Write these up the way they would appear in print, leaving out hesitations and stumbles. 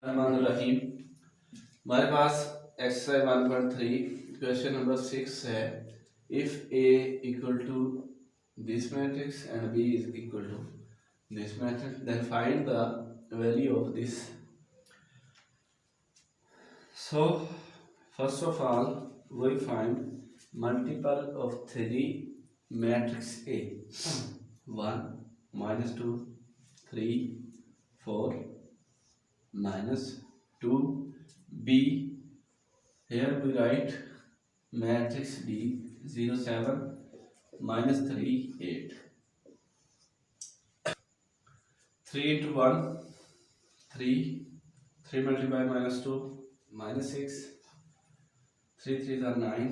रहीम हमारे पास exercise 1.3 question number 6 है। If A equal to this matrix and B is equal to this matrix then find the value of this. So first of all we find multiple of 3 matrix A 1 -2 3 4 -2 b. Here we write matrix B 0 7 -3 8. 3 into 1 3 3 multiplied -2 -6 3 3s are 9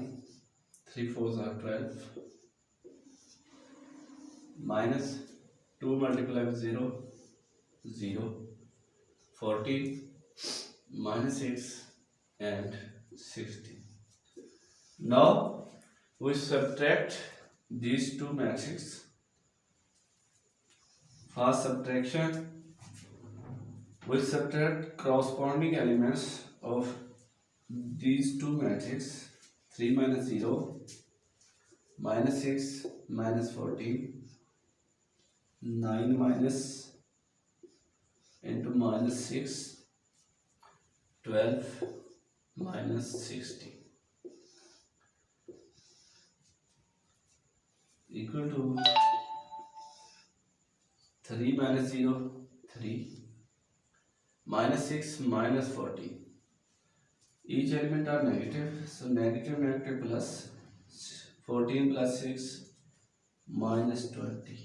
3 4s are 12 minus 2 multiplied with 0 0 14 minus 6 and 16. Now we subtract these two matrices. For subtraction we subtract corresponding elements of these two matrices. 3 minus 0 minus 6 minus 14 9 minus into minus 6 12 minus 16 equal to 3 minus 0 3 minus 6 minus 14. Each element are negative, so negative negative plus 14 plus 6 minus 20.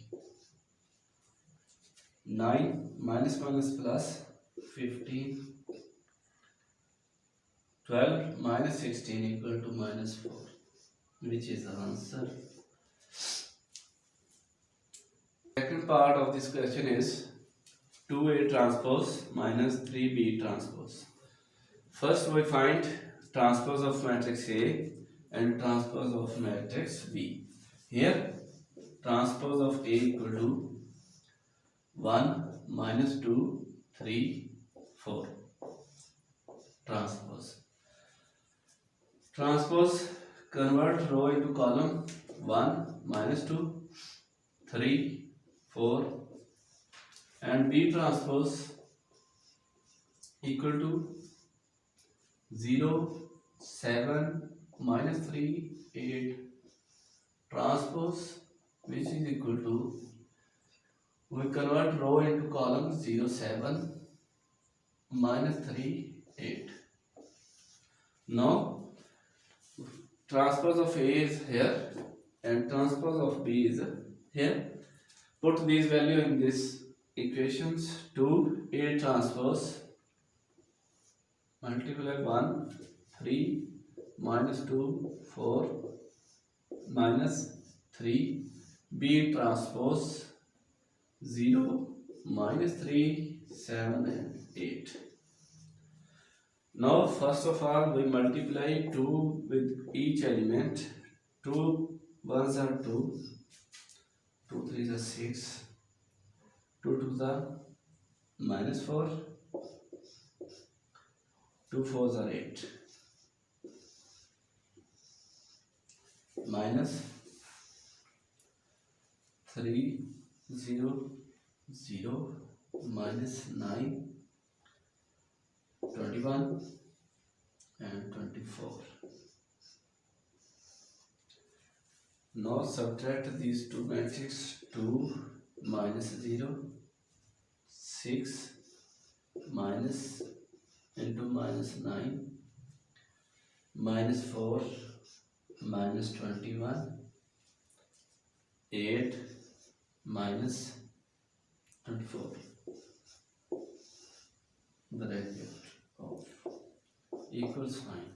9 minus minus plus 15 12 minus 16 equal to minus 4, which is the answer. Second part of this question is 2A transpose minus 3B transpose. First we find transpose of matrix A and transpose of matrix B. Here transpose of A equal to 1 minus 2 3 4. Transpose convert row into column. 1 minus 2 3 4 and B transpose equal to 0 7 minus 3 8 transpose, which is equal to, we convert row into column. 0 7 minus 3 8. Now transpose of A is here and transpose of B is here. Put these value in this equations. 2A transpose multiply 1 3 minus 2 4 minus 3 B transpose 0 minus 3 7 and 8. Now first of all we multiply 2 with each element. 2 1s are 2 2 3s are 6 2 2s are minus 4 2 4s are 8 minus 3 0 0 minus 9 21 and 24. Now subtract these two matrices. 2 minus 0 6 minus into minus 9 minus 4 minus 21 8 minus 24. The bracket of equals sign.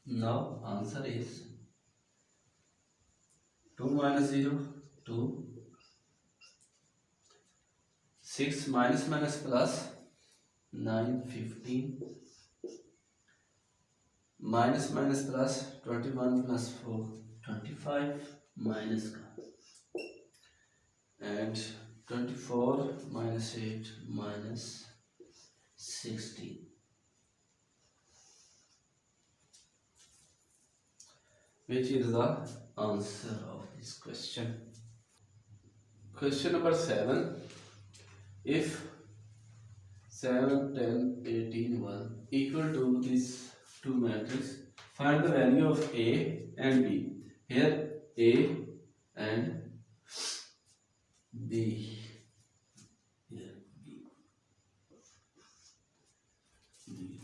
Now answer is 2 minus 0 2 6 minus minus plus 9 15 minus minus plus 21 plus 4 25 minus and 24 minus 8 minus 16. Which is the answer of this question? Question number 7. If 7, 10, 18, 1 equal to these two matrices, find the value of A and B. Here A and B. Here B. B.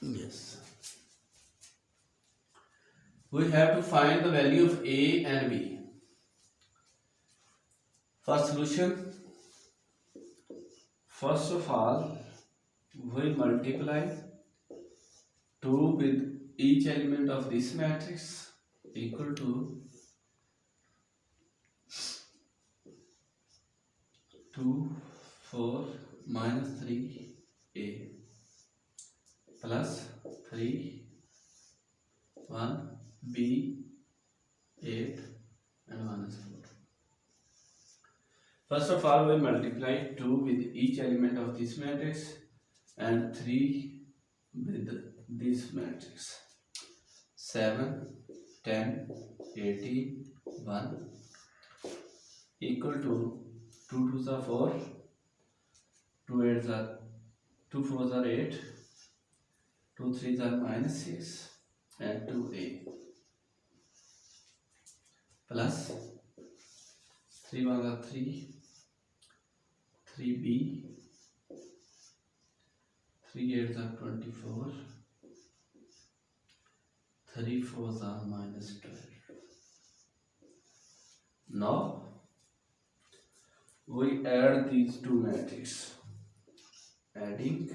Yes. We have to find the value of A and B. First solution. First of all, we multiply 2 with each element of this matrix equal to 2, 4 minus 3A plus 3, 1, B, 8 and minus 4. First of all, we multiply 2 with each element of this matrix and 3 with this matrix. 7, 10, 18, 1 equal to 2 2s are 4, 2 8s are 2 4s are 8, 2 3s are minus 6 and 2A plus 3 1s are 3, 3B, 3 8s are 24, 3 4s are minus 12. Now we add these two matrices. Adding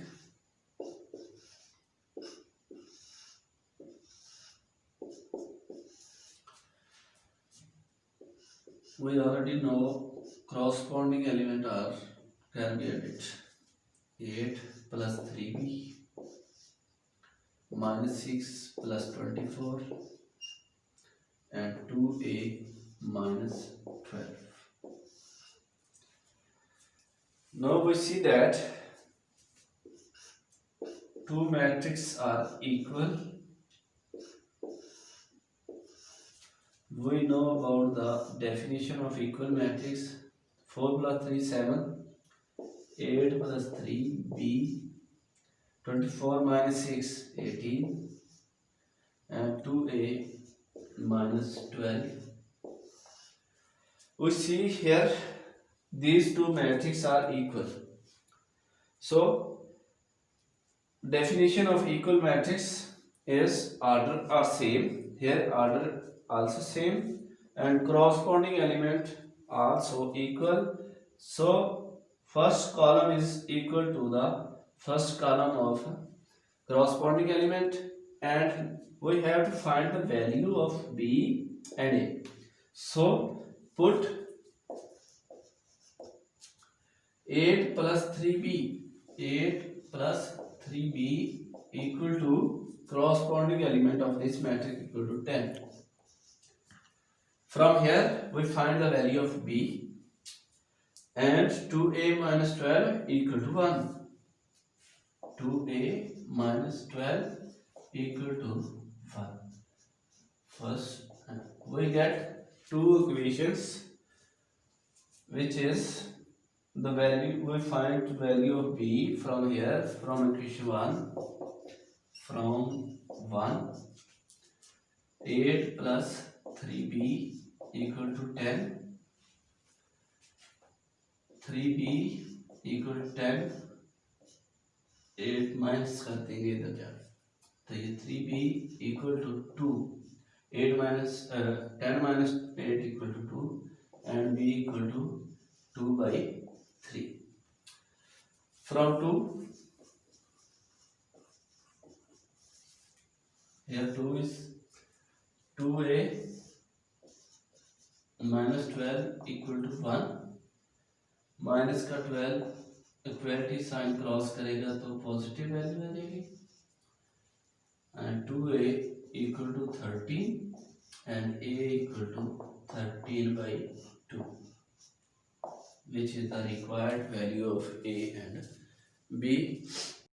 we already know corresponding element are can be added. 8 plus 3B minus 6 plus 24 and 2A minus 12. Now we see that two matrices are equal. We know about the definition of equal matrix. 4 plus 3 7, 8 plus 3 B, 24 minus 6 18 and 2A minus 12. We see here these two matrices are equal. So definition of equal matrix is order are same. Here order also same and corresponding element also equal. So first column is equal to the first column of corresponding element and we have to find the value of B and A. So put 8 plus 3B, 8 plus 3B equal to corresponding element of this matrix equal to 10. From here we find the value of B and 2A minus 12 equal to 1. 2A minus 12 equal to 1. First we get two equations, which is the value we find value of B from here from equation 1 from 1. 8 plus 3B equal to 10. 3B equal to 10. 8 minus कर देंगे इधर जा तो ये 3B equal to 2. 8 minus 10 minus 8 equal to 2 and B equal to 2 by 3. From 2 here 2 is 2A minus 12 equal to 1. Minus का 12 equality sign cross करेगा तो positive value आ जाएगी and 2A equal to 13 and A equal to 13/2, which is the required value of A and B.